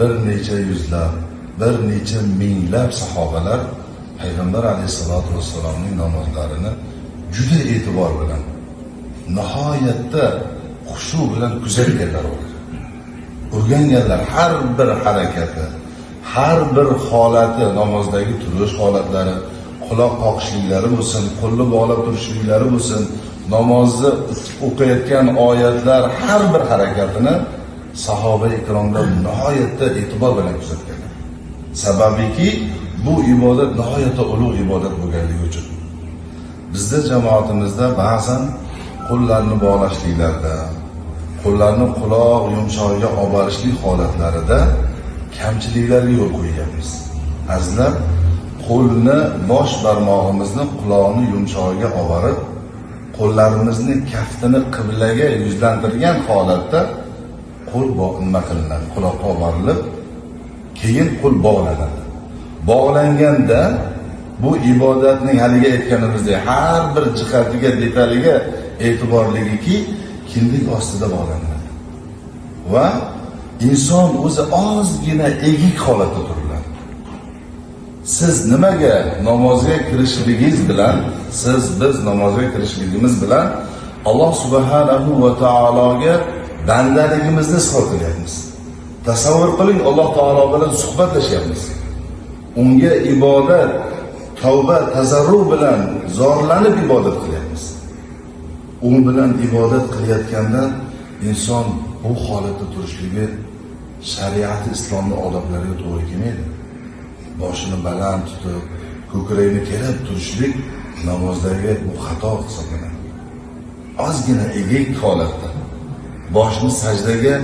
bir necha yuzlab, bir necha minglab sahobalar Payg'ambar alayhisolatu vassalomning namozlarini juda e'tibor bilan, nihoyatda xushu bilan kuzatganlar ular. O'rganganlar har bir harakati, har bir holati, namozdagi turish holatlari, quloq qoqishliklari bo'lsin, qo'lni bog'lab turishliklari bo'lsin, namozni o'qiyotgan oyatlar har bir harakatini sahoba ikromlar nihoyatda e'tibor bilan kuzatganlar. Sababiki bu ibodat nihoyatda ulug' ibodat bo'lganligi uchun. Bizda jamoatimizda ba'zan qo'llarni bog'lashliklarda, qo'llarni quloq yumshog'iga olib borishlik holatlarida kamchiliklarga yo'l qo'yganmiz. Azizlar, qo'lni bosh barmog'imizni quloqni yumshog'iga olib borib, qo'llarimizni kaftini qiblaga yuzlantirgan holatda qo'l nima qilinadi, quloqqa olib borilib, keyin qo'l bog'lanadi. Bog'langanda bu ibodatning haligi aytganimizdek har bir jihatiga, detaliga e'tiborligiki kindik ostida bog'lanadi. Va inson o'zi ozgina egik holatda turiladi. Siz nimaga namozga kirishligingiz bilan, biz namozga kirishligimiz bilan Alloh subhanahu va taologa bandaligimizni isbot qilyapmiz. Tasavvur qiling, Alloh taolo bilan suhbatlashyapmiz. Unga ibodat, tavba, tazarru bilan zorlanib ibodat qilyapmiz. U bilan ibodat qilayotganda inson bu holatda turishligi shariati islomning odoblariga to'g'ri kelmaydi. Boshini baland tutib, ko'kragini kerib turishlik namozdagi bu xato hisoblanadi. Ozgina egik holatda boshni sajdaga,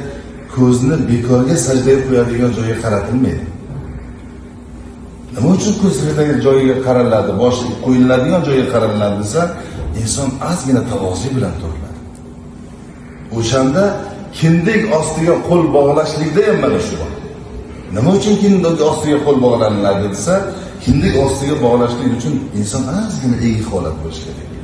ko'zni bekorga sajdaga qo'yadigan joyga qaratilmaydi. Nima uchun ko'zidagi joyiga qaraladi, bosh qo'yiladigan joyiga qaraladi desa, inson ozgina tavozi bilan turiladi. O'shanda kindik ostiga qo'l bog'lashlikda ham mana shu bor. Nima uchun kindik ostiga qo'l bog'laniladi desa, kindik ostiga bog'lashlik uchun inson ozgina egik holat bo'lishi kerak.